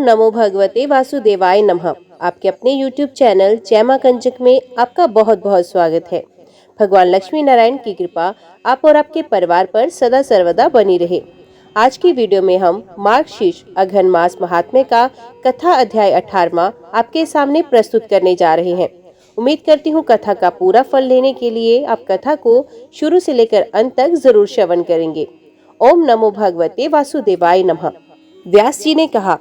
नमो भगवते वासुदेवाय नमः। आपके अपने YouTube चैनल जय मां कंचक में आपका बहुत बहुत स्वागत है। भगवान लक्ष्मी नारायण की कृपा आप और आपके परिवार पर सदा सर्वदा बनी रहे। आज की वीडियो में हम मार्गशीर्ष अघन मास महात्म्य का कथा अध्याय 18वां आपके सामने प्रस्तुत करने जा रहे हैं। उम्मीद करती हूँ कथा का पूरा फल लेने के लिए आप कथा को शुरू से लेकर अंत तक जरूर श्रवण करेंगे। ओम नमो भगवते वासुदेवाय नमः। व्यास जी ने कहा,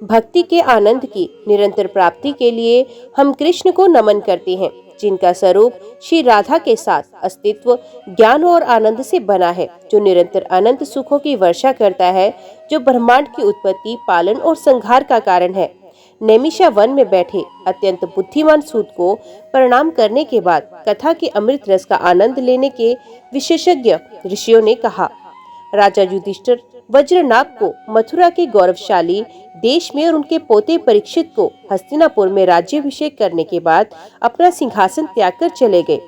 भक्ति के आनंद की निरंतर प्राप्ति के लिए हम कृष्ण को नमन करते हैं, जिनका स्वरूप श्री राधा के साथ अस्तित्व ज्ञान और आनंद से बना है, जो निरंतर अनंत सुखों की वर्षा करता है, जो ब्रह्मांड की उत्पत्ति, पालन और संहार का कारण है। नैमिषा वन में बैठे अत्यंत बुद्धिमान सूत को प्रणाम करने के बाद कथा के अमृत रस का आनंद लेने के विशेषज्ञ ऋषियों ने कहा, राजा युधिष्ठिर वज्रनाभ को मथुरा के गौरवशाली देश में और उनके पोते परीक्षित को हस्तिनापुर में राज्याभिषेक करने के बाद अपना सिंहासन त्याग कर चले गए।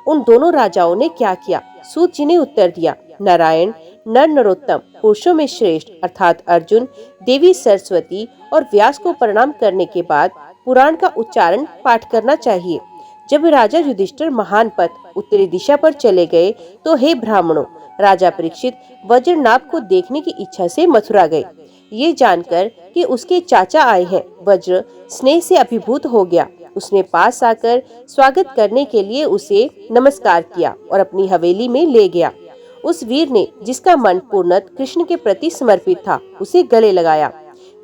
उन दोनों राजाओं ने क्या किया? सूत जी ने उत्तर दिया, नारायण नर नरोत्तम पुरुषों में श्रेष्ठ अर्थात अर्जुन, देवी सरस्वती और व्यास को प्रणाम करने के बाद पुराण का उच्चारण पाठ करना चाहिए। जब राजा युधिष्ठिर महान पथ उत्तरी दिशा पर चले गए तो हे ब्राह्मणों, राजा परीक्षित वज्रनाभ को देखने की इच्छा से मथुरा गए। ये जानकर कि उसके चाचा आए हैं, वज्र स्नेह से अभिभूत हो गया। उसने पास आकर स्वागत करने के लिए उसे नमस्कार किया और अपनी हवेली में ले गया। उस वीर ने, जिसका मन पूर्णतः कृष्ण के प्रति समर्पित था, उसे गले लगाया।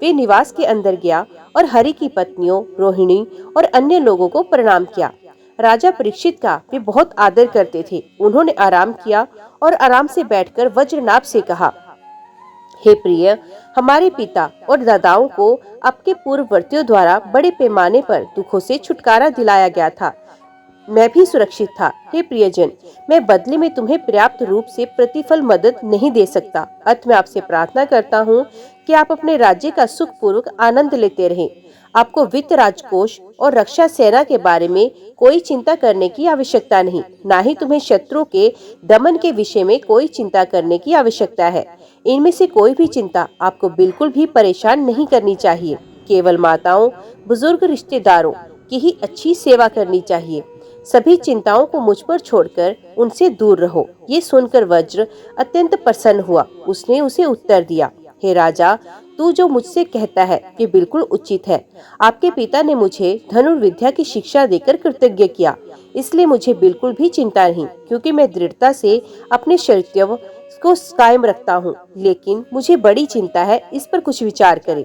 वे निवास के अंदर गया और हरि की पत्नियों, रोहिणी और अन्य लोगों को प्रणाम किया। राजा परीक्षित का वे बहुत आदर करते थे। उन्होंने आराम किया और आराम से बैठकर वज्रनाभ से कहा, हे प्रिय, हमारे पिता और दादाओं को आपके पूर्ववर्तियों द्वारा बड़े पैमाने पर दुखों से छुटकारा दिलाया गया था। मैं भी सुरक्षित था। हे प्रियजन, मैं बदले में तुम्हें पर्याप्त रूप से प्रतिफल मदद नहीं दे सकता। अतः मैं आपसे प्रार्थना करता हूँ कि आप अपने राज्य का सुखपूर्वक आनंद लेते रहें। आपको वित्त, राजकोष और रक्षा सेना के बारे में कोई चिंता करने की आवश्यकता नहीं। ना ही तुम्हें शत्रु के दमन के विषय में कोई चिंता करने की आवश्यकता है। इनमें से कोई भी चिंता आपको बिल्कुल भी परेशान नहीं करनी चाहिए। केवल माताओं, बुजुर्ग, रिश्तेदारों की ही अच्छी सेवा करनी चाहिए। सभी चिंताओं को मुझ पर छोड़कर उनसे दूर रहो। ये सुनकर वज्र अत्यंत प्रसन्न हुआ। उसने उसे उत्तर दिया, हे राजा, तू जो मुझसे कहता है ये बिल्कुल उचित है। आपके पिता ने मुझे धनुर्विद्या की शिक्षा देकर कृतज्ञ किया, इसलिए मुझे बिल्कुल भी चिंता नहीं, क्योंकि मैं दृढ़ता से अपने कर्तव्य को कायम रखता हूँ। लेकिन मुझे बड़ी चिंता है, इस पर कुछ विचार करें।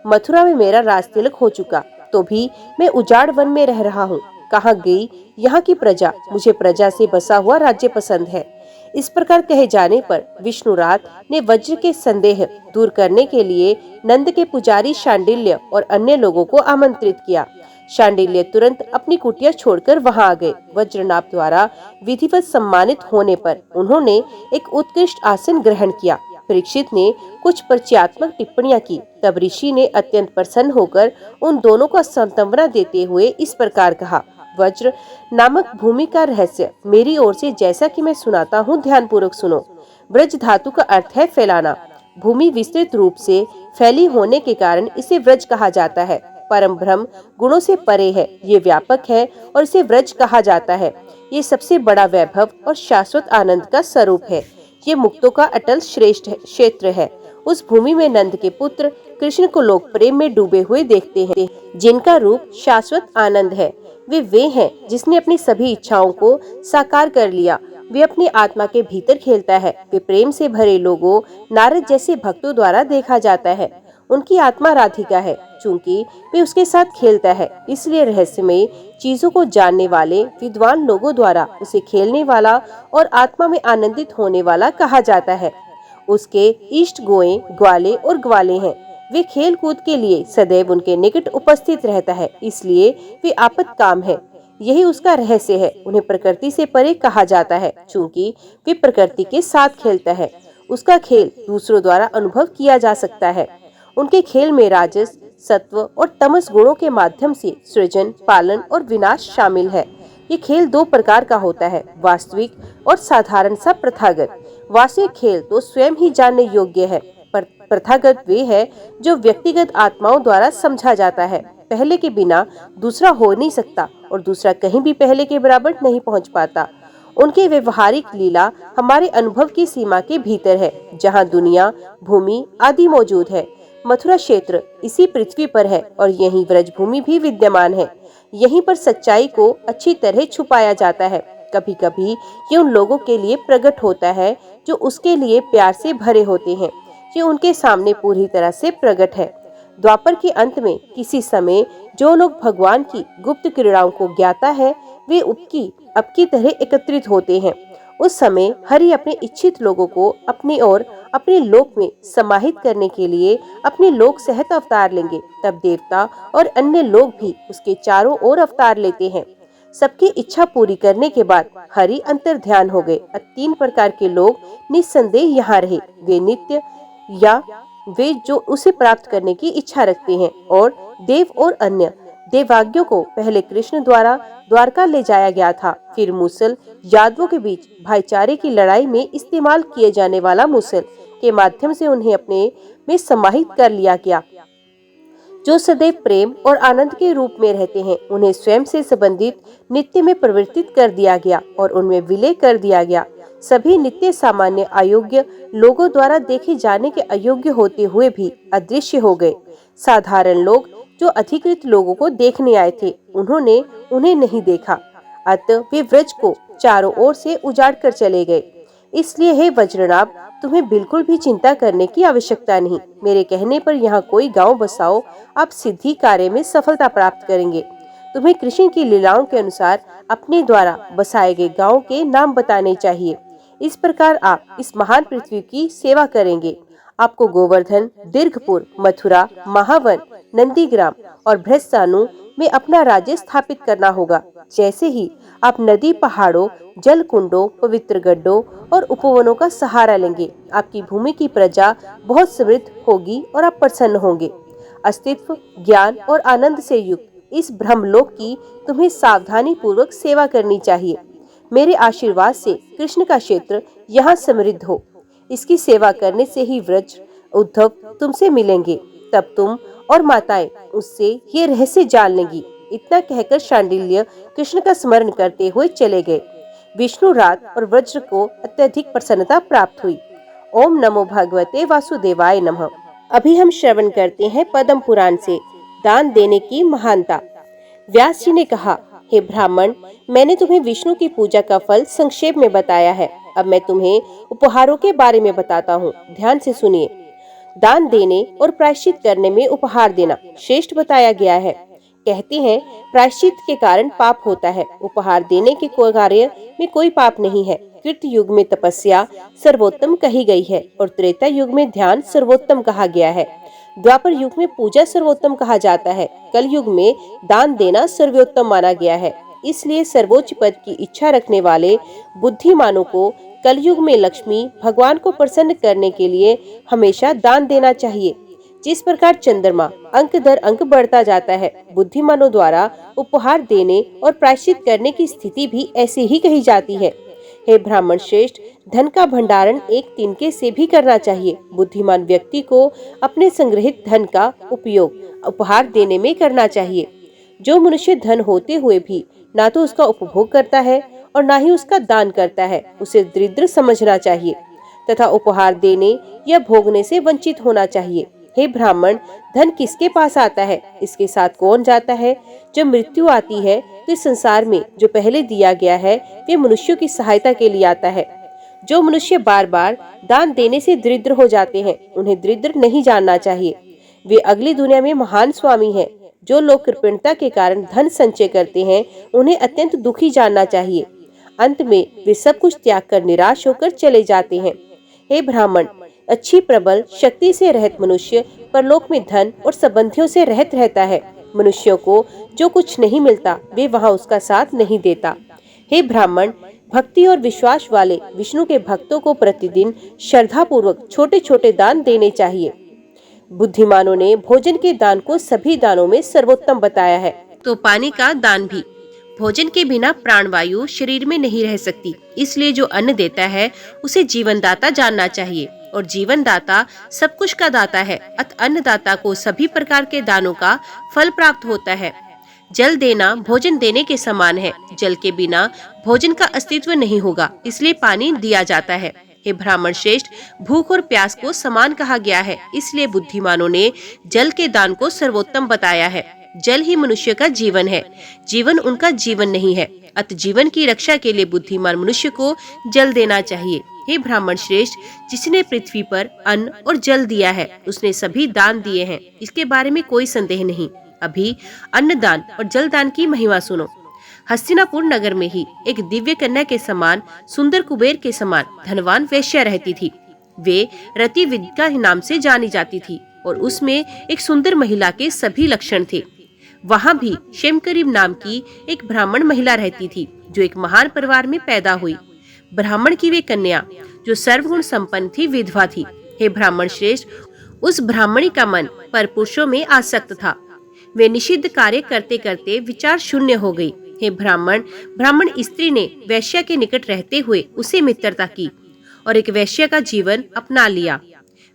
मथुरा में मेरा राजतिलक हो चुका, तो भी मैं उजाड़ वन में रह रहा हूँ। कहाँ गई यहाँ की प्रजा? मुझे प्रजा से बसा हुआ राज्य पसंद है। इस प्रकार कहे जाने पर विष्णुरात ने वज्र के संदेह दूर करने के लिए नंद के पुजारी शांडिल्य और अन्य लोगों को आमंत्रित किया। शांडिल्य तुरंत अपनी कुटिया छोड़कर वहां आ गए। वज्रनाभ द्वारा विधिवत सम्मानित होने पर उन्होंने एक उत्कृष्ट आसन ग्रहण किया। परीक्षित ने कुछ परिचयात्मक टिप्पणियां की। तब ऋषि ने अत्यंत प्रसन्न होकर उन दोनों को सांत्वना देते हुए इस प्रकार कहा, वज्र नामक भूमि का रहस्य मेरी ओर से जैसा कि मैं सुनाता हूँ, ध्यान पूर्वक सुनो। व्रज धातु का अर्थ है फैलाना। भूमि विस्तृत रूप से फैली होने के कारण इसे व्रज कहा जाता है। परम ब्रह्म गुणों से परे है, ये व्यापक है और इसे व्रज कहा जाता है। ये सबसे बड़ा वैभव और शाश्वत आनंद का स्वरूप है। ये मुक्तों का अटल श्रेष्ठ क्षेत्र है। उस भूमि में नंद के पुत्र कृष्ण को लोग प्रेम में डूबे हुए देखते हैं, जिनका रूप शाश्वत आनंद है। वे हैं जिसने अपनी सभी इच्छाओं को साकार कर लिया। वे अपनी आत्मा के भीतर खेलता है। वे प्रेम से भरे लोगों, नारद जैसे भक्तों द्वारा देखा जाता है। उनकी आत्मा राधिका है, चूंकि वे उसके साथ खेलता है, इसलिए रहस्यमय चीजों को जानने वाले विद्वान लोगों द्वारा उसे खेलने वाला और आत्मा में आनंदित होने वाला कहा जाता है। उसके इष्ट गोएं, ग्वाले और ग्वाले हैं। वे खेल कूद के लिए सदैव उनके निकट उपस्थित रहता है, इसलिए वे आपत काम है। यही उसका रहस्य है। उन्हें प्रकृति से परे कहा जाता है, चूंकि वे प्रकृति के साथ खेलता है। उसका खेल दूसरों द्वारा अनुभव किया जा सकता है। उनके खेल में राजस, सत्व और तमस गुणों के माध्यम से सृजन, पालन और विनाश शामिल है। ये खेल दो प्रकार का होता है, वास्तविक और साधारण सा प्रथागत। वास्तविक खेल तो स्वयं ही जानने योग्य है, पर प्रथागत वे है जो व्यक्तिगत आत्माओं द्वारा समझा जाता है। पहले के बिना दूसरा हो नहीं सकता और दूसरा कहीं भी पहले के बराबर नहीं पहुंच पाता। उनकी व्यवहारिक लीला हमारे अनुभव की सीमा के भीतर है, जहां दुनिया, भूमि आदि मौजूद है। मथुरा क्षेत्र इसी पृथ्वी पर है और यहीं ब्रजभूमि भी विद्यमान है। यहीं पर सच्चाई को अच्छी तरह छुपाया जाता है। कभी कभी ये उन लोगों के लिए प्रकट होता है जो उसके लिए प्यार से भरे होते हैं। ये उनके सामने पूरी तरह से प्रकट है। द्वापर के अंत में किसी समय जो लोग भगवान की गुप्त क्रीड़ाओं को ज्ञाता है, वे अब की तरह एकत्रित होते हैं। उस समय हरि अपने इच्छित लोगों को अपनी ओर अपने लोक में समाहित करने के लिए अपने लोक सहित अवतार लेंगे। तब देवता और अन्य लोग भी उसके चारों ओर अवतार लेते हैं। सबकी इच्छा पूरी करने के बाद हरि अंतर ध्यान हो गए। तीन प्रकार के लोग निस्संदेह यहाँ रहे। वे नित्य या वे जो उसे प्राप्त करने की इच्छा रखते हैं, और देव और अन्य। देवाज्ञों को पहले कृष्ण द्वारा द्वारका ले जाया गया था। फिर मूसल यादवों के बीच भाईचारे की लड़ाई में इस्तेमाल किए जाने वाला मूसल के माध्यम से उन्हें अपने में समाहित कर लिया गया। जो सदैव प्रेम और आनंद के रूप में रहते हैं, उन्हें स्वयं से संबंधित नित्य में परिवर्तित कर दिया गया और उनमें विलय कर दिया गया। सभी नित्य सामान्य अयोग्य लोगों द्वारा देखे जाने के अयोग्य होते हुए भी अदृश्य हो गए। साधारण लोग जो अधिकृत लोगों को देखने आए थे, उन्होंने उन्हें नहीं देखा। अतः वे व्रज को चारों ओर से उजाड़ कर चले गए। इसलिए हे वज्रनाभ, तुम्हें बिल्कुल भी चिंता करने की आवश्यकता नहीं। मेरे कहने पर यहाँ कोई गांव बसाओ, आप सिद्धि कार्य में सफलता प्राप्त करेंगे। तुम्हें कृष्ण की लीलाओं के अनुसार अपने द्वारा बसाए गए गांव के नाम बताने चाहिए। इस प्रकार आप इस महान पृथ्वी की सेवा करेंगे। आपको गोवर्धन, दीर्घपुर, मथुरा, महावन, नंदीग्राम और भ्रष्टानु में अपना राज्य स्थापित करना होगा। जैसे ही आप नदी, पहाड़ों, जल कुंडों, पवित्र गड्ढों और उपवनों का सहारा लेंगे, आपकी भूमि की प्रजा बहुत समृद्ध होगी और आप प्रसन्न होंगे। अस्तित्व, ज्ञान और आनंद से युक्त इस ब्रह्मलोक की तुम्हें सावधानी पूर्वक सेवा करनी चाहिए। मेरे आशीर्वाद से कृष्ण का क्षेत्र यहाँ समृद्ध हो। इसकी सेवा करने से ही व्रज उद्धव तुमसे मिलेंगे। तब तुम और माताएं उससे ये रहस्य जान लेंगी। इतना कहकर शांडिल्य कृष्ण का स्मरण करते हुए चले गए। विष्णु रात और वज्र को अत्यधिक प्रसन्नता प्राप्त हुई। ओम नमो भगवते वासुदेवाय नमः। अभी हम श्रवण करते हैं पद्म पुराण से दान देने की महानता। व्यास जी ने कहा, हे ब्राह्मण, मैंने तुम्हें विष्णु की पूजा का फल संक्षेप में बताया है। अब मैं तुम्हें उपहारों के बारे में बताता हूँ। ध्यान से सुनिए। दान देने और प्रायश्चित करने में उपहार देना श्रेष्ठ बताया गया है। कहते हैं प्रायश्चित के कारण पाप होता है, उपहार देने के कार्य में कोई पाप नहीं है। कृत युग में तपस्या सर्वोत्तम कही गई है और त्रेता युग में ध्यान सर्वोत्तम कहा गया है। द्वापर युग में पूजा सर्वोत्तम कहा जाता है। कल युग में दान देना सर्वोत्तम माना गया है। इसलिए सर्वोच्च पद की इच्छा रखने वाले बुद्धिमानों को कलयुग में लक्ष्मी भगवान को प्रसन्न करने के लिए हमेशा दान देना चाहिए। जिस प्रकार चंद्रमा अंक दर अंक बढ़ता जाता है, बुद्धिमानों द्वारा उपहार देने और प्रायश्चित करने की स्थिति भी ऐसी ही कही जाती है। हे ब्राह्मण श्रेष्ठ, धन का भंडारण एक तिनके से भी करना चाहिए। बुद्धिमान व्यक्ति को अपने संग्रहित धन का उपयोग उपहार देने में करना चाहिए। जो मनुष्य धन होते हुए भी ना तो उसका उपभोग करता है और ना ही उसका दान करता है, उसे दरिद्र समझना चाहिए तथा उपहार देने या भोगने से वंचित होना चाहिए। हे ब्राह्मण, धन किसके पास आता है, इसके साथ कौन जाता है? जब मृत्यु आती है तो इस संसार में जो पहले दिया गया है वे मनुष्यों की सहायता के लिए आता है। जो मनुष्य बार बार दान देने से दरिद्र हो जाते हैं, उन्हें दरिद्र नहीं जानना चाहिए। वे अगली दुनिया में महान स्वामी हैं। जो लोग कृपणता के कारण धन संचय करते हैं, उन्हें अत्यंत दुखी जानना चाहिए। अंत में वे सब कुछ त्याग कर निराश होकर चले जाते हैं। हे ब्राह्मण, अच्छी प्रबल शक्ति से रहित मनुष्य परलोक में धन और संबंधियों से रहित रहता है। मनुष्यों को जो कुछ नहीं मिलता वे वहाँ उसका साथ नहीं देता। हे ब्राह्मण, भक्ति और विश्वास वाले विष्णु के भक्तों को प्रतिदिन श्रद्धा पूर्वक छोटे छोटे दान देने चाहिए। बुद्धिमानों ने भोजन के दान को सभी दानों में सर्वोत्तम बताया है, तो पानी का दान भी। भोजन के बिना प्राणवायु शरीर में नहीं रह सकती, इसलिए जो अन्न देता है उसे जीवनदाता जानना चाहिए। और जीवन दाता सब कुछ का दाता है, अत अन्नदाता को सभी प्रकार के दानों का फल प्राप्त होता है। जल देना भोजन देने के समान है। जल के बिना भोजन का अस्तित्व नहीं होगा, इसलिए पानी दिया जाता है। हे ब्राह्मण श्रेष्ठ, भूख और प्यास को समान कहा गया है, इसलिए बुद्धिमानों ने जल के दान को सर्वोत्तम बताया है। जल ही मनुष्य का जीवन है, जीवन उनका जीवन नहीं है। अत जीवन की रक्षा के लिए बुद्धिमान मनुष्य को जल देना चाहिए। हे ब्राह्मण श्रेष्ठ, जिसने पृथ्वी पर अन्न और जल दिया है, उसने सभी दान दिए हैं, इसके बारे में कोई संदेह नहीं। अभी अन्नदान और जलदान की महिमा सुनो। हस्तिनापुर नगर में ही एक दिव्य कन्या के समान, सुंदर कुबेर के समान धनवान वेश्या रहती थी। वे रति विद्या नाम से जानी जाती थी और उसमें एक सुंदर महिला के सभी लक्षण थे। वहाँ भी शेमकरीब नाम की एक ब्राह्मण महिला रहती थी, जो एक महान परिवार में पैदा हुई। ब्राह्मण की वे कन्या, जो सर्वगुण संपन्न थी, विधवा थी। हे ब्राह्मण श्रेष्ठ, उस ब्राह्मणी का मन पर पुरुषों में आसक्त था। वे निषिद्ध कार्य करते करते विचार शून्य हो गई। हे ब्राह्मण स्त्री ने वैश्या के निकट रहते हुए उसे मित्रता की और एक वैश्या का जीवन अपना लिया।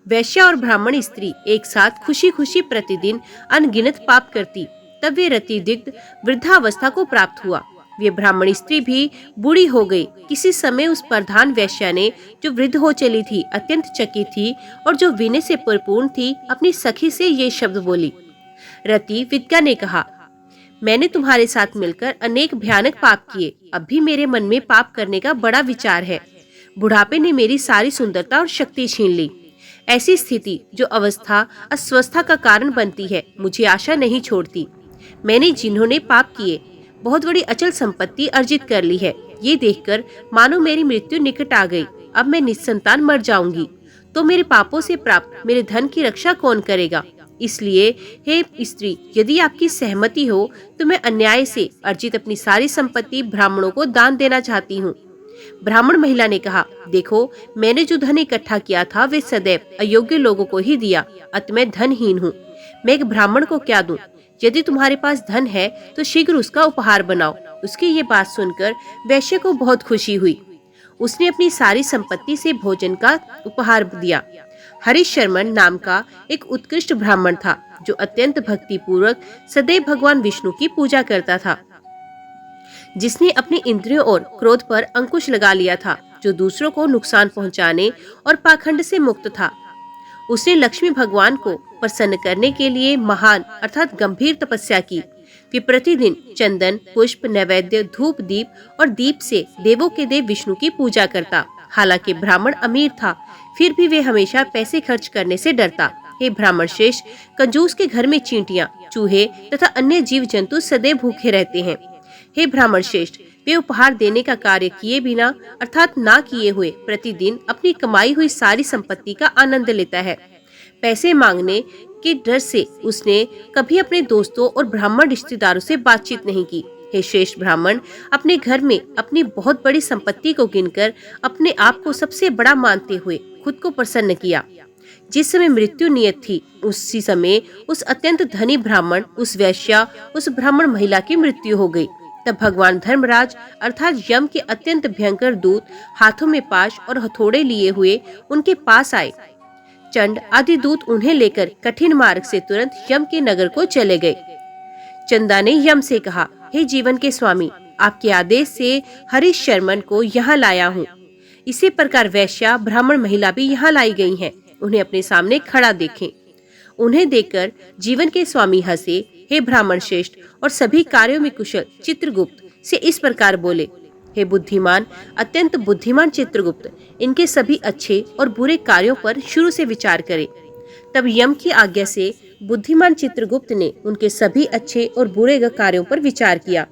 वैश्या और ब्राह्मण स्त्री एक साथ खुशी खुशी प्रतिदिन अनगिनत पाप करती। तब वे रतिदिग्ध वृद्धावस्था को प्राप्त हुआ। वे ब्राह्मण स्त्री भी बूढ़ी हो गई। किसी समय उस प्रधान वैश्या ने, जो वृद्ध हो चली थी, अत्यंत चकित थी और जो विनय से परिपूर्ण थी, अपनी सखी से ये शब्द बोली। रति विद्या ने कहा, मैंने तुम्हारे साथ मिलकर अनेक भयानक पाप किए। अब भी मेरे मन में पाप करने का बड़ा विचार है। बुढ़ापे ने मेरी सारी सुंदरता और शक्ति छीन ली। ऐसी स्थिति, जो अवस्था अस्वस्थता का कारण बनती है, मुझे आशा नहीं छोड़ती। मैंने जिन्होंने पाप किए, बहुत बड़ी अचल संपत्ति अर्जित कर ली है। ये देखकर मानो मेरी मृत्यु निकट आ गई। अब मैं निस्संतान मर जाऊंगी, तो मेरे पापों से प्राप्त मेरे धन की रक्षा कौन करेगा? इसलिए हे स्त्री, यदि आपकी सहमति हो तो मैं अन्याय से अर्जित अपनी सारी संपत्ति ब्राह्मणों को दान देना चाहती हूँ। ब्राह्मण महिला ने कहा, देखो, मैंने जो धन इकट्ठा किया था, वे सदैव अयोग्य लोगों को ही दिया। अत मैं धनहीन हूँ। मैं एक ब्राह्मण को क्या दूं? यदि तुम्हारे पास धन है तो शीघ्र उसका उपहार बनाओ। उसकी ये बात सुनकर वैश्य को बहुत खुशी हुई। उसने अपनी सारी संपत्ति से भोजन का उपहार दिया। हरिशर्मन नाम का एक उत्कृष्ट ब्राह्मण था, जो अत्यंत भक्ति पूर्वक सदैव भगवान विष्णु की पूजा करता था, जिसने अपनी इंद्रियों और क्रोध पर अंकुश लगा लिया था, जो दूसरों को नुकसान पहुंचाने और पाखंड से मुक्त था। उसने लक्ष्मी भगवान को प्रसन्न करने के लिए महान अर्थात गंभीर तपस्या की। वे प्रतिदिन चंदन, पुष्प, नैवेद्य, धूप, दीप और दीप से देवों के देव विष्णु की पूजा करता। हालांकि ब्राह्मण अमीर था, फिर भी वे हमेशा पैसे खर्च करने से डरता। हे ब्राह्मण श्रेष्ठ, कंजूस के घर में चींटियां, चूहे तथा अन्य जीव जंतु सदैव भूखे रहते हैं। हे ब्राह्मण श्रेष्ठ, वे उपहार देने का कार्य किए बिना अर्थात ना किए हुए प्रतिदिन अपनी कमाई हुई सारी संपत्ति का आनंद लेता है। पैसे मांगने के डर से उसने कभी अपने दोस्तों और ब्राह्मण रिश्तेदारों से बातचीत नहीं की। हे श्रेष्ठ ब्राह्मण, अपने घर में अपनी बहुत बड़ी संपत्ति को गिनकर अपने आप को सबसे बड़ा मानते हुए खुद को प्रसन्न किया। जिस समय मृत्यु नियत थी, उसी समय उस अत्यंत धनी ब्राह्मण, उस वैश्या, उस ब्राह्मण महिला की मृत्यु हो गई। तब भगवान धर्मराज अर्थात यम के अत्यंत भयंकर दूत हाथों में पाश और हथौड़े लिए हुए उनके पास आए। चंड आदि दूत उन्हें लेकर कठिन मार्ग से तुरंत यम के नगर को चले गए। चंदा ने यम से कहा, हे जीवन के स्वामी, आपके आदेश से हरिशर्मन को यहाँ लाया हूँ। इसी प्रकार वैश्या, ब्राह्मण महिला भी यहाँ लाई गई हैं। उन्हें अपने सामने खड़ा देखें। उन्हें देखकर जीवन के स्वामी हंसे। हे ब्राह्मण श्रेष्ठ और सभी कार्यों में कुशल चित्रगुप्त से इस प्रकार बोले, हे बुद्धिमान, अत्यंत बुद्धिमान चित्रगुप्त, इनके सभी अच्छे और बुरे कार्यों पर शुरू से विचार करें। तब यम की आज्ञा से बुद्धिमान चित्रगुप्त ने उनके सभी अच्छे और बुरे कार्यों पर विचार किया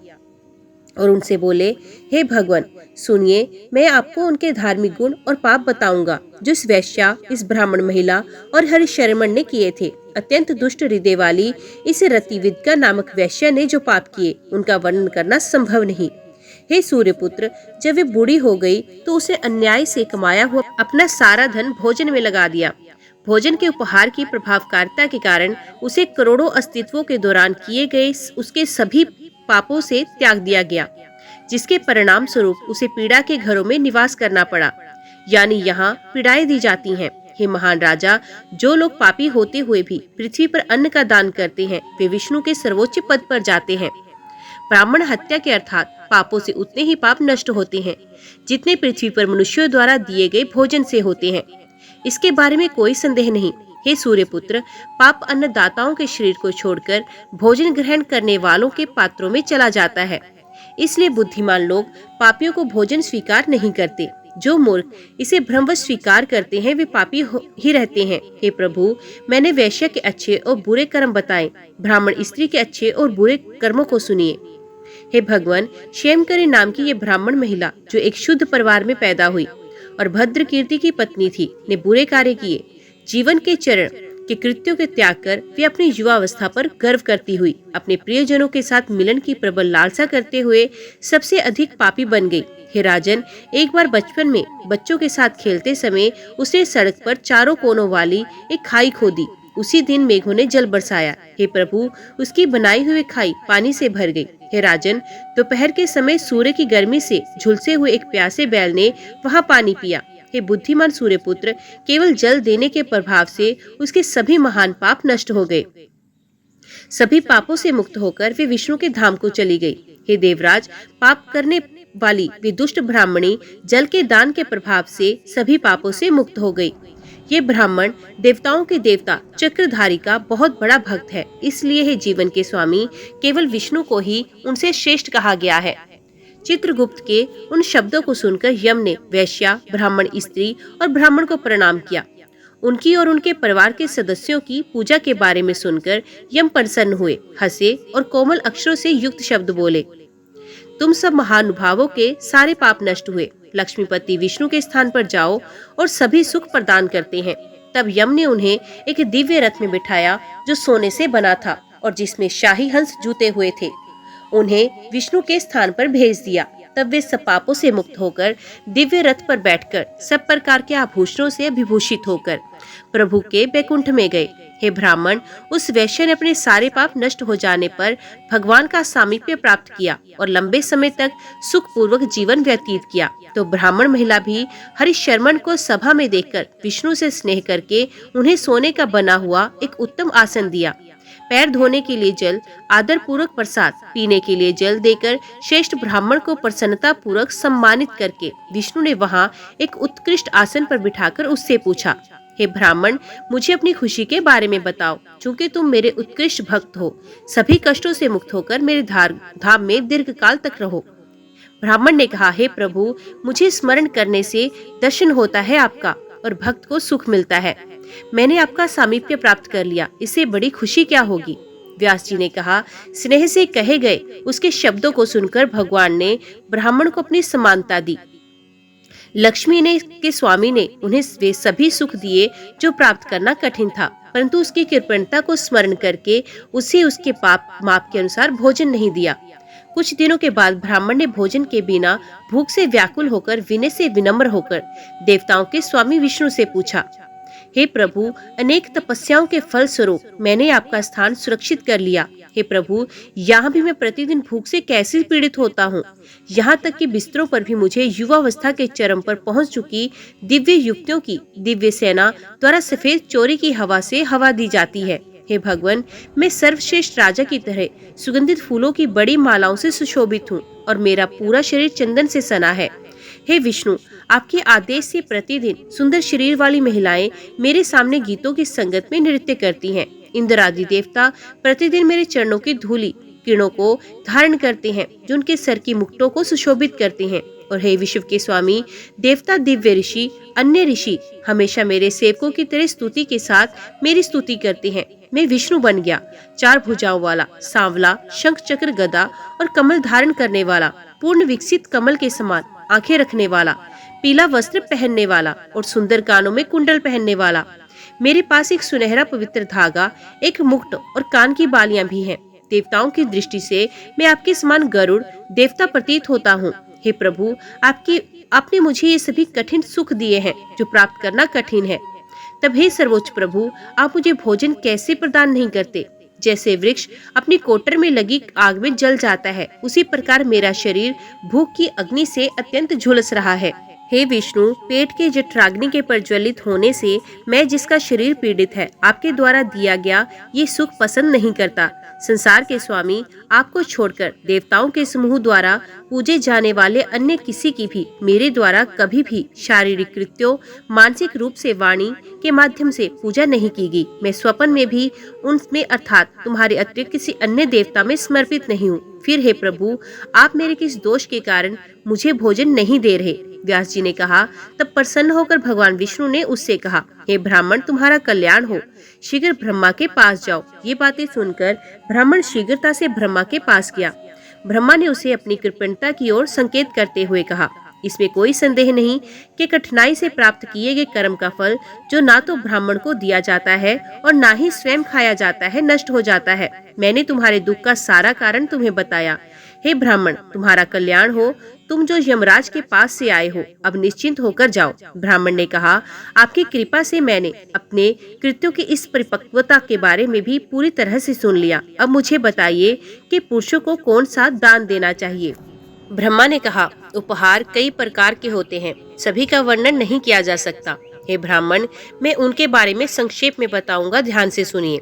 और उनसे बोले, हे भगवान, सुनिए, मैं आपको उनके धार्मिक गुण और पाप बताऊंगा जो इस वैश्या, इस ब्राह्मण महिला और हरिशर्मन ने किए थे। अत्यंत दुष्ट हृदय वाली इस रतिविद्या नामक वैश्या ने जो पाप किए, उनका वर्णन करना संभव नहीं। हे सूर्यपुत्र, जब वे बूढ़ी हो गई तो उसने अन्याय से कमाया हुआ अपना सारा धन भोजन में लगा दिया। भोजन के उपहार की प्रभावकारिता के कारण उसे करोड़ों अस्तित्वों के दौरान किए गए उसके सभी पापों से त्याग दिया गया, जिसके परिणाम स्वरूप उसे पीड़ा के घरों में निवास करना पड़ा, यानी यहाँ पीड़ाएं दी जाती हैं। हे महान राजा, जो लोग पापी होते हुए भी पृथ्वी पर अन्न का दान करते हैं वे विष्णु के सर्वोच्च पद पर जाते हैं। ब्राह्मण हत्या के अर्थात पापों से उतने ही पाप नष्ट होते हैं जितने पृथ्वी पर मनुष्यों द्वारा दिए गए भोजन से होते हैं। इसके बारे में कोई संदेह नहीं। हे सूर्यपुत्र, पाप अन्नदाताओं के शरीर को छोड़कर भोजन ग्रहण करने वालों के पात्रों में चला जाता है। इसलिए बुद्धिमान लोग पापियों को भोजन स्वीकार नहीं करते। जो मूर्ख इसे भ्रमवश स्वीकार करते हैं वे पापी ही रहते हैं। हे प्रभु, मैंने वैश्य के अच्छे और बुरे कर्म बताए, ब्राह्मण स्त्री के अच्छे और बुरे कर्मों को सुनिए। हे भगवान, क्षेमकरी नाम की ये ब्राह्मण महिला जो एक शुद्ध परिवार में पैदा हुई और भद्र कीर्ति की पत्नी थी, ने बुरे कार्य किए। जीवन के चरण के कृत्यों के त्याग कर वे अपनी युवावस्था पर गर्व करती हुई अपने प्रियजनों के साथ मिलन की प्रबल लालसा करते हुए सबसे अधिक पापी बन गई। हे राजन, एक बार बचपन में बच्चों के साथ खेलते समय उसने सड़क पर चारों कोनों वाली एक खाई खोदी। उसी दिन मेघों ने जल बरसाया। हे प्रभु, उसकी बनाई हुई खाई पानी से भर गई। हे राजन, दोपहर के समय सूर्य की गर्मी से झुलसे हुए एक प्यासे बैल ने वहां पानी पिया। हे बुद्धिमान सूर्यपुत्र, केवल जल देने के प्रभाव से उसके सभी महान पाप नष्ट हो गए। सभी पापों से मुक्त होकर वे विष्णु के धाम को चली गई। हे देवराज, पाप करने वाली वे दुष्ट ब्राह्मणी जल के दान के प्रभाव से सभी पापों से मुक्त हो गई। ये ब्राह्मण देवताओं के देवता चक्रधारी का बहुत बड़ा भक्त है। इसलिए हे जीवन के स्वामी, केवल विष्णु को ही उनसे श्रेष्ठ कहा गया है। चित्रगुप्त के उन शब्दों को सुनकर यम ने वैश्या, ब्राह्मण स्त्री और ब्राह्मण को प्रणाम किया। उनकी और उनके परिवार के सदस्यों की पूजा के बारे में सुनकर यम प्रसन्न हुए, हंसे और कोमल अक्षरों से युक्त शब्द बोले। तुम सब महानुभावों के सारे पाप नष्ट हुए। लक्ष्मीपति विष्णु के स्थान पर जाओ और सभी सुख प्रदान करते हैं। तब यम ने उन्हें एक दिव्य रथ में बिठाया जो सोने से बना था और जिसमें शाही हंस जूते हुए थे। उन्हें विष्णु के स्थान पर भेज दिया। तब वे सब पापों से मुक्त होकर दिव्य रथ पर बैठकर सब प्रकार के आभूषणों से विभूषित होकर प्रभु के बैकुंठ में गए। हे ब्राह्मण, उस वैश्य ने अपने सारे पाप नष्ट हो जाने पर भगवान का सामीप्य प्राप्त किया और लंबे समय तक सुखपूर्वक जीवन व्यतीत किया। तो ब्राह्मण महिला भी हरिशर्मन को सभा में देखकर विष्णु से स्नेह करके उन्हें सोने का बना हुआ एक उत्तम आसन दिया। पैर धोने के लिए जल, आदर पूर्वक प्रसाद, पीने के लिए जल देकर श्रेष्ठ ब्राह्मण को प्रसन्नता पूर्वक सम्मानित करके विष्णु ने वहां एक उत्कृष्ट आसन पर बिठाकर उससे पूछा, हे ब्राह्मण, मुझे अपनी खुशी के बारे में बताओ। चूंकि तुम मेरे उत्कृष्ट भक्त हो, सभी कष्टों से मुक्त होकर मेरे धाम में दीर्घ काल तक रहो। ब्राह्मण ने कहा, हे प्रभु, मुझे स्मरण करने से दर्शन होता है आपका और भक्त को सुख मिलता है। मैंने आपका सामीप्य प्राप्त कर लिया, इससे बड़ी खुशी क्या होगी। व्यास जी ने कहा, स्नेह से कहे गए उसके शब्दों को सुनकर भगवान ने ब्राह्मण को अपनी समानता दी। लक्ष्मी ने के स्वामी ने उन्हें वे सभी सुख दिए जो प्राप्त करना कठिन था, परंतु उसकी कृपणता को स्मरण करके उसे उसके पाप माप के अनुसार भोजन नहीं दिया। कुछ दिनों के बाद ब्राह्मण ने भोजन के बिना भूख से व्याकुल होकर विनय से विनम्र होकर देवताओं के स्वामी विष्णु से पूछा, हे प्रभु, अनेक तपस्याओं के फल स्वरूप मैंने आपका स्थान सुरक्षित कर लिया। हे प्रभु, यहाँ भी मैं प्रतिदिन भूख से कैसे पीड़ित होता हूँ। यहाँ तक कि बिस्तरों पर भी मुझे युवावस्था के चरम पर पहुँच चुकी दिव्य युक्तियों की दिव्य सेना द्वारा सफेद चोरी की हवा से हवा दी जाती है। हे भगवान, मैं सर्वश्रेष्ठ राजा की तरह सुगंधित फूलों की बड़ी मालाओं से सुशोभित हूँ और मेरा पूरा शरीर चंदन से सना है। हे विष्णु, आपके आदेश से प्रतिदिन सुंदर शरीर वाली महिलाएं मेरे सामने गीतों की संगत में नृत्य करती हैं। इंद्र आदि देवता प्रतिदिन मेरे चरणों की धूली किरणों को धारण करते हैं जो उनके सर की मुकुटों को सुशोभित करते हैं। और हे विश्व के स्वामी, देवता, दिव्य ऋषि, अन्य ऋषि हमेशा मेरे सेवकों की तरह स्तुति के साथ मेरी स्तुति करते हैं। मैं विष्णु बन गया, 4 भुजाओं वाला, सांवला, शंख चक्र गदा और कमल धारण करने वाला, पूर्ण विकसित कमल के समान आंखें रखने वाला, पीला वस्त्र पहनने वाला और सुंदर कानों में कुंडल पहनने वाला। मेरे पास एक सुनहरा पवित्र धागा, एक मुकुट और कान की बालियां भी हैं। देवताओं की दृष्टि से मैं आपके समान गरुड़ देवता प्रतीत होता हूँ। हे प्रभु, आपने मुझे ये सभी कठिन सुख दिए हैं जो प्राप्त करना कठिन है। तब हे सर्वोच्च प्रभु, आप मुझे भोजन कैसे प्रदान नहीं करते। जैसे वृक्ष अपनी कोटर में लगी आग में जल जाता है, उसी प्रकार मेरा शरीर भूख की अग्नि से अत्यंत झुलस रहा है। हे विष्णु, पेट के जठराग्नि के प्रज्वलित होने से मैं, जिसका शरीर पीड़ित है, आपके द्वारा दिया गया ये सुख पसंद नहीं करता। संसार के स्वामी, आपको छोड़कर देवताओं के समूह द्वारा पूजे जाने वाले अन्य किसी की भी मेरे द्वारा कभी भी शारीरिक कृत्यों, मानसिक रूप से वाणी के माध्यम से पूजा नहीं की गई। मैं स्वप्न में भी उनमें अर्थात तुम्हारे अतिरिक्त किसी अन्य देवता में समर्पित नहीं हूँ। फिर हे प्रभु, आप मेरे किस दोष के कारण मुझे भोजन नहीं दे रहे? व्यास जी ने कहा। तब प्रसन्न होकर भगवान विष्णु ने उससे कहा, हे ब्राह्मण, तुम्हारा कल्याण हो, शीघ्र ब्रह्मा के पास जाओ। ये बातें सुनकर ब्राह्मण शीघ्रता से ब्रह्मा के पास गया। ब्रह्मा ने उसे अपनी कृपणता की ओर संकेत करते हुए कहा, इसमें कोई संदेह नहीं कि कठिनाई से प्राप्त किए गए कर्म का फल, जो ना तो ब्राह्मण को दिया जाता है और ना ही स्वयं खाया जाता है, नष्ट हो जाता है। मैंने तुम्हारे दुख का सारा कारण तुम्हें बताया। हे ब्राह्मण, तुम्हारा कल्याण हो, तुम जो यमराज के पास से आए हो, अब निश्चिंत होकर जाओ। ब्राह्मण ने कहा, आपकी कृपा से मैंने अपने कृत्यों की इस परिपक्वता के बारे में भी पूरी तरह से सुन लिया। अब मुझे बताइए कि पुरुषों को कौन सा दान देना चाहिए? ब्रह्मा ने कहा, उपहार कई प्रकार के होते हैं, सभी का वर्णन नहीं किया जा सकता। हे ब्राह्मण, मैं उनके बारे में संक्षेप में बताऊंगा, ध्यान से सुनिए।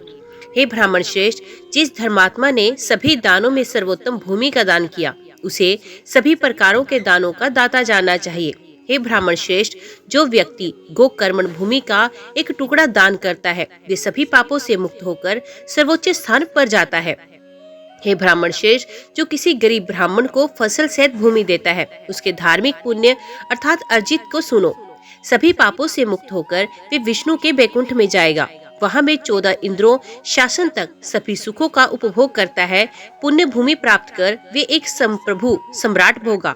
हे ब्राह्मण श्रेष्ठ, जिस धर्मात्मा ने सभी दानों में सर्वोत्तम भूमि का दान किया, उसे सभी प्रकारों के दानों का दाता जानना चाहिए। हे ब्राह्मण श्रेष्ठ, जो व्यक्ति गोकर्मण भूमि का एक टुकड़ा दान करता है, वे सभी पापों से मुक्त होकर सर्वोच्च स्थान पर जाता है। हे ब्राह्मण श्रेष्ठ, जो किसी गरीब ब्राह्मण को फसल सहित भूमि देता है, उसके धार्मिक पुण्य अर्थात अर्जित को सुनो। सभी पापों से मुक्त होकर वे विष्णु के बैकुंठ में जाएगा। वहाँ में 14 इंद्रों शासन तक सभी सुखों का उपभोग करता है। पुण्य भूमि प्राप्त कर वे एक संप्रभु सम्राट होगा।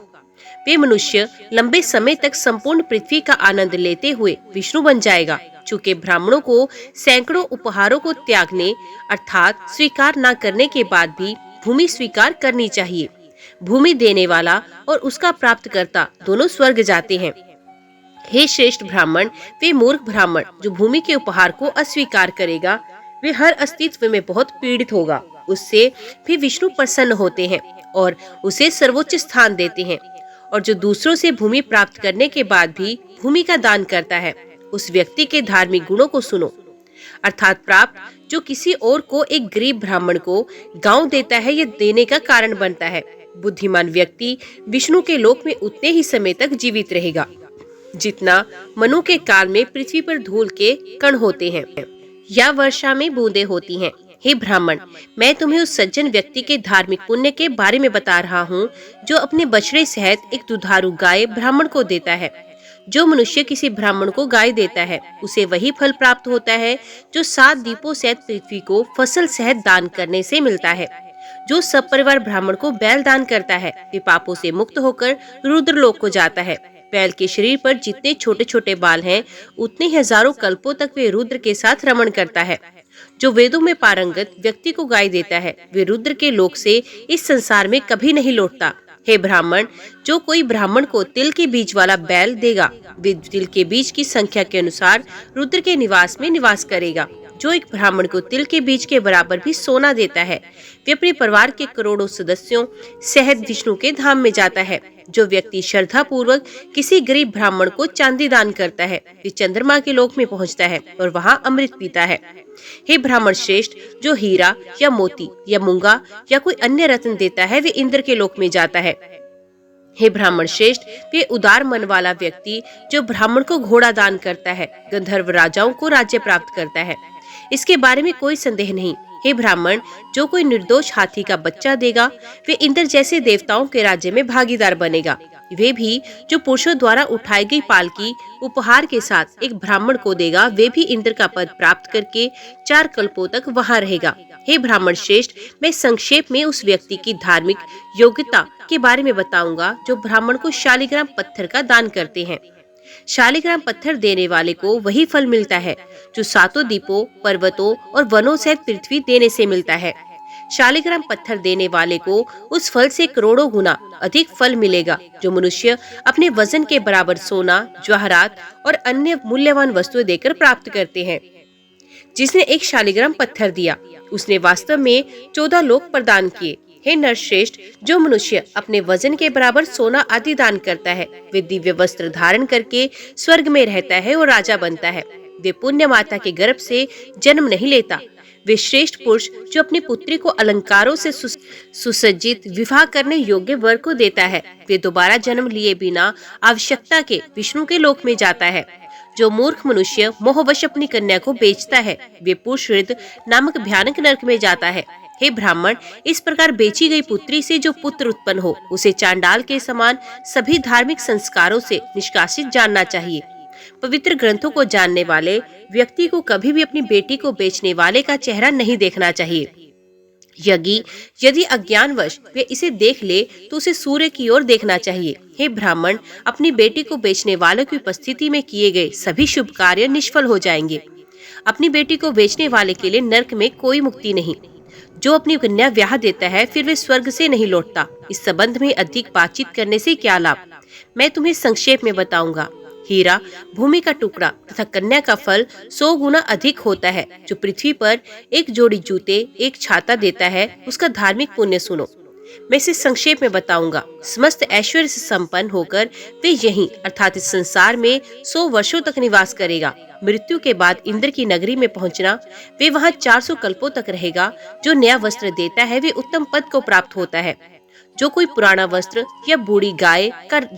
वे मनुष्य लंबे समय तक संपूर्ण पृथ्वी का आनंद लेते हुए विष्णु बन जाएगा। चूँकि ब्राह्मणों को सैकड़ों उपहारों को त्यागने अर्थात स्वीकार न करने के बाद भी भूमि स्वीकार करनी चाहिए। भूमि देने वाला और उसका प्राप्तकर्ता दोनों स्वर्ग जाते हैं। हे श्रेष्ठ ब्राह्मण, वे मूर्ख ब्राह्मण जो भूमि के उपहार को अस्वीकार करेगा, वे हर अस्तित्व में बहुत पीड़ित होगा। उससे भी विष्णु प्रसन्न होते हैं और उसे सर्वोच्च स्थान देते हैं। और जो दूसरों से भूमि प्राप्त करने के बाद भी भूमि का दान करता है, उस व्यक्ति के धार्मिक गुणों को सुनो। अर्थात प्राप्त जो किसी और को एक गरीब ब्राह्मण को गांव देता है या देने का कारण बनता है। बुद्धिमान व्यक्ति विष्णु के लोक में उतने ही समय तक जीवित रहेगा जितना मनु के काल में पृथ्वी पर धूल के कण होते हैं या वर्षा में बूंदें होती हैं। हे ब्राह्मण, मैं तुम्हें उस सज्जन व्यक्ति के धार्मिक पुण्य के बारे में बता रहा हूँ जो अपने बछड़े सहित एक दुधारू गाय ब्राह्मण को देता है। जो मनुष्य किसी ब्राह्मण को गाय देता है, उसे वही फल प्राप्त होता है जो 7 दीपों सहित पृथ्वी को फसल सहित दान करने से मिलता है। जो सब परिवार ब्राह्मण को बैल दान करता है, वे पापों से मुक्त होकर रुद्रलोक को जाता है। बैल के शरीर पर जितने छोटे छोटे बाल हैं, उतने हजारों कल्पों तक वे रुद्र के साथ रमण करता है। जो वेदों में पारंगत व्यक्ति को गाय देता है, वे रुद्र के लोक से इस संसार में कभी नहीं लौटता। हे ब्राह्मण, जो कोई ब्राह्मण को तिल के बीज वाला बैल देगा, वे तिल के बीज की संख्या के अनुसार रुद्र के निवास में निवास करेगा। जो एक ब्राह्मण को तिल के बीज के बराबर भी सोना देता है, वे अपने परिवार के करोड़ों सदस्यों सहित विष्णु के धाम में जाता है। जो व्यक्ति श्रद्धा पूर्वक किसी गरीब ब्राह्मण को चांदी दान करता है, वे चंद्रमा के लोक में पहुंचता है और वहां अमृत पीता है। हे ब्राह्मण श्रेष्ठ, जो हीरा या मोती या मूंगा या कोई अन्य रत्न देता है, वे इंद्र के लोक में जाता है। हे ब्राह्मण श्रेष्ठ, वे उदार मन वाला व्यक्ति जो ब्राह्मण को घोड़ा दान करता है, गंधर्व राजाओं को राज्य प्राप्त करता है। इसके बारे में कोई संदेह नहीं। हे ब्राह्मण, जो कोई निर्दोष हाथी का बच्चा देगा, वे इंद्र जैसे देवताओं के राज्य में भागीदार बनेगा। वे भी जो पुरुषों द्वारा उठाई गई पालकी उपहार के साथ एक ब्राह्मण को देगा, वे भी इंद्र का पद प्राप्त करके 4 कल्पों तक वहां रहेगा। हे ब्राह्मण श्रेष्ठ, मैं संक्षेप में उस व्यक्ति की धार्मिक योग्यता के बारे में बताऊंगा जो ब्राह्मण को शालिग्राम पत्थर का दान करते हैं। शालिग्राम पत्थर देने वाले को वही फल मिलता है जो 7 दीपों, पर्वतों और वनों सहित पृथ्वी देने से मिलता है। शालिग्राम पत्थर देने वाले को उस फल से करोड़ों गुना अधिक फल मिलेगा जो मनुष्य अपने वजन के बराबर सोना, जवाहरात और अन्य मूल्यवान वस्तुएं देकर प्राप्त करते हैं। जिसने एक शालिग्राम पत्थर दिया, उसने वास्तव में 14 लोक प्रदान किए। हे नरश्रेष्ठ, जो मनुष्य अपने वजन के बराबर सोना आदि दान करता है, वे दिव्य वस्त्र धारण करके स्वर्ग में रहता है और राजा बनता है। वे पुण्य माता के गर्भ से जन्म नहीं लेता। वे श्रेष्ठ पुरुष जो अपनी पुत्री को अलंकारों से सुसज्जित विवाह करने योग्य वर को देता है, वे दोबारा जन्म लिए बिना आवश्यकता के विष्णु के लोक में जाता है। जो मूर्ख मनुष्य मोहवश अपनी कन्या को बेचता है, वे पुरुषवृत्त नामक भयानक नरक में जाता है। हे ब्राह्मण, इस प्रकार बेची गई पुत्री से जो पुत्र उत्पन्न हो, उसे चांडाल के समान सभी धार्मिक संस्कारों से निष्कासित जानना चाहिए। पवित्र ग्रंथों को जानने वाले व्यक्ति को कभी भी अपनी बेटी को बेचने वाले का चेहरा नहीं देखना चाहिए। यदि अज्ञानवश वे इसे देख ले तो उसे सूर्य की ओर देखना चाहिए। हे ब्राह्मण, अपनी बेटी को बेचने वालों की उपस्थिति में किए गए सभी शुभ कार्य निष्फल हो जाएंगे। अपनी बेटी को बेचने वाले के लिए नरक में कोई मुक्ति नहीं। जो अपनी कन्या ब्याह देता है, फिर वे स्वर्ग से नहीं लौटता। इस संबंध में अधिक बातचीत करने से क्या लाभ, मैं तुम्हें संक्षेप में बताऊंगा। हीरा भूमि का टुकड़ा तथा कन्या का फल 100 गुना अधिक होता है। जो पृथ्वी पर एक जोड़ी जूते, एक छाता देता है, उसका धार्मिक पुण्य सुनो। मैं इसे संक्षेप में बताऊंगा। समस्त ऐश्वर्य से संपन्न होकर वे यहीं अर्थात इस संसार में 100 वर्षों तक निवास करेगा। मृत्यु के बाद इंद्र की नगरी में पहुंचना, वे वहां 400 कल्पों तक रहेगा। जो नया वस्त्र देता है, वे उत्तम पद को प्राप्त होता है। जो कोई पुराना वस्त्र या बूढ़ी गाय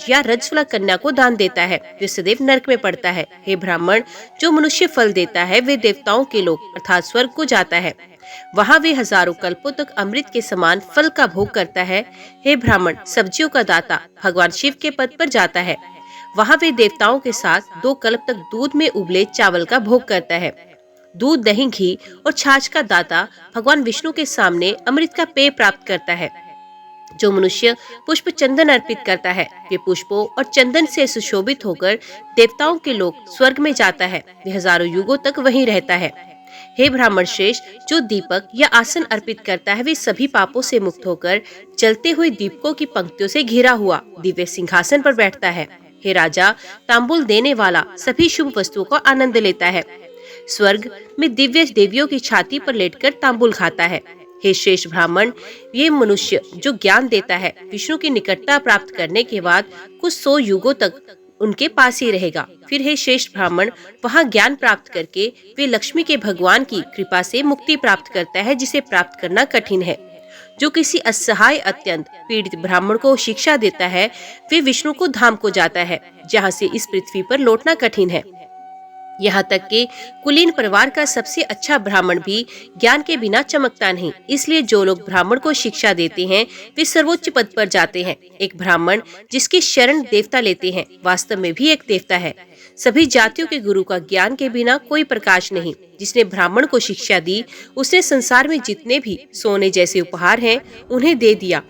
या रजस्वला कन्या को दान देता है, वे सदैव नरक में पड़ता है। हे ब्राह्मण, जो मनुष्य फल देता है, वे देवताओं के लोक अर्थात स्वर्ग को जाता है। वहाँ वे हजारों कल्पों तक अमृत के समान फल का भोग करता है। हे ब्राह्मण, सब्जियों का दाता भगवान शिव के पद पर जाता है। वहाँ वे देवताओं के साथ 2 कल्प तक दूध में उबले चावल का भोग करता है। दूध, दही, घी और छाछ का दाता भगवान विष्णु के सामने अमृत का पेय प्राप्त करता है। जो मनुष्य पुष्प चंदन अर्पित करता है, वे पुष्पों और चंदन से सुशोभित होकर देवताओं के लोक स्वर्ग में जाता है। वे हजारों युगों तक वहीं रहता है। हे ब्राह्मण श्रेष्ठ, जो दीपक या आसन अर्पित करता है, वे सभी पापों से मुक्त होकर जलते हुए दीपकों की पंक्तियों से घिरा हुआ दिव्य सिंहासन पर बैठता है। हे राजा, तांबुल देने वाला सभी शुभ वस्तुओं का आनंद लेता है। स्वर्ग में दिव्य देवियों की छाती पर लेटकर तांबुल खाता है। हे श्रेष्ठ ब्राह्मण, ये मनुष्य जो ज्ञान देता है, विष्णु की निकटता प्राप्त करने के बाद कुछ 100 युगों तक उनके पास ही रहेगा। फिर हे श्रेष्ठ ब्राह्मण, वहाँ ज्ञान प्राप्त करके वे लक्ष्मी के भगवान की कृपा से मुक्ति प्राप्त करता है, जिसे प्राप्त करना कठिन है। जो किसी असहाय अत्यंत पीड़ित ब्राह्मण को शिक्षा देता है, वे विष्णु को धाम को जाता है, जहाँ से इस पृथ्वी पर लौटना कठिन है। यहाँ तक कि कुलीन परिवार का सबसे अच्छा ब्राह्मण भी ज्ञान के बिना चमकता नहीं। इसलिए जो लोग ब्राह्मण को शिक्षा देते हैं, वे सर्वोच्च पद पर जाते हैं। एक ब्राह्मण जिसकी शरण देवता लेते हैं, वास्तव में भी एक देवता है। सभी जातियों के गुरु का ज्ञान के बिना कोई प्रकाश नहीं। जिसने ब्राह्मण को शिक्षा दी, उसने संसार में जितने भी सोने जैसे उपहार हैं, उन्हें दे दिया।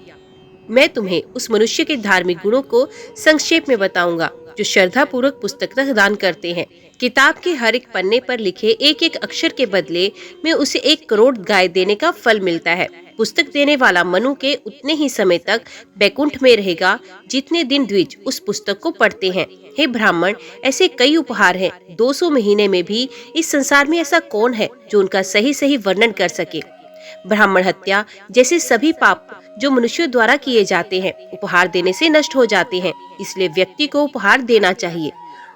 मैं तुम्हें उस मनुष्य के धार्मिक गुणों को संक्षेप में बताऊंगा जो श्रद्धा पूर्वक पुस्तक तक दान करते हैं। किताब के हर एक पन्ने पर लिखे एक एक अक्षर के बदले में उसे 1 करोड़ गाय देने का फल मिलता है। पुस्तक देने वाला मनु के उतने ही समय तक बैकुंठ में रहेगा जितने दिन द्विज उस पुस्तक को पढ़ते हैं। हे ब्राह्मण, ऐसे कई उपहार हैं। 200 महीने में भी इस संसार में ऐसा कौन है जो उनका सही सही वर्णन कर सके। ब्राह्मण हत्या जैसे सभी पाप जो मनुष्यों द्वारा किए जाते हैं, उपहार देने से नष्ट हो जाते हैं। इसलिए व्यक्ति को उपहार देना चाहिए।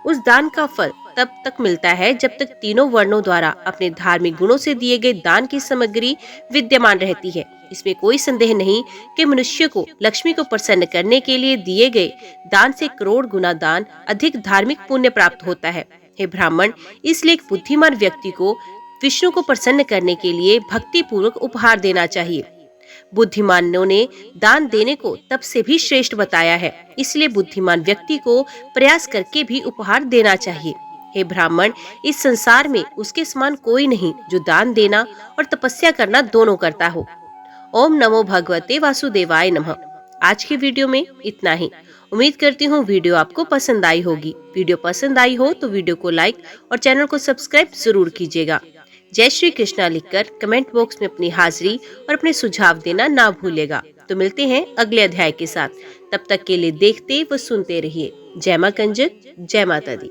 उस दान का फल तब तक मिलता है जब तक तीनों वर्णों द्वारा अपने धार्मिक गुणों से दिए गए दान की सामग्री विद्यमान रहती है। इसमें कोई संदेह नहीं कि मनुष्य को लक्ष्मी को प्रसन्न करने के लिए दिए गए दान से करोड़ गुना दान अधिक धार्मिक पुण्य प्राप्त होता है। हे ब्राह्मण, इसलिए एक बुद्धिमान व्यक्ति को विष्णु को प्रसन्न करने के लिए भक्ति पूर्वक उपहार देना चाहिए। बुद्धिमानों ने दान देने को तब से भी श्रेष्ठ बताया है, इसलिए बुद्धिमान व्यक्ति को प्रयास करके भी उपहार देना चाहिए। हे ब्राह्मण, इस संसार में उसके समान कोई नहीं जो दान देना और तपस्या करना दोनों करता हो। ओम नमो भगवते वासुदेवाय नमः। आज की वीडियो में इतना ही। उम्मीद करती हूँ वीडियो आपको पसंद आई होगी। वीडियो पसंद आई हो तो वीडियो को लाइक और चैनल को सब्सक्राइब जरूर कीजिएगा। जय श्री कृष्णा लिखकर कमेंट बॉक्स में अपनी हाजिरी और अपने सुझाव देना ना भूलेगा। तो मिलते हैं अगले अध्याय के साथ। तब तक के लिए देखते व सुनते रहिए। जय मां कंजक, जय माता दी।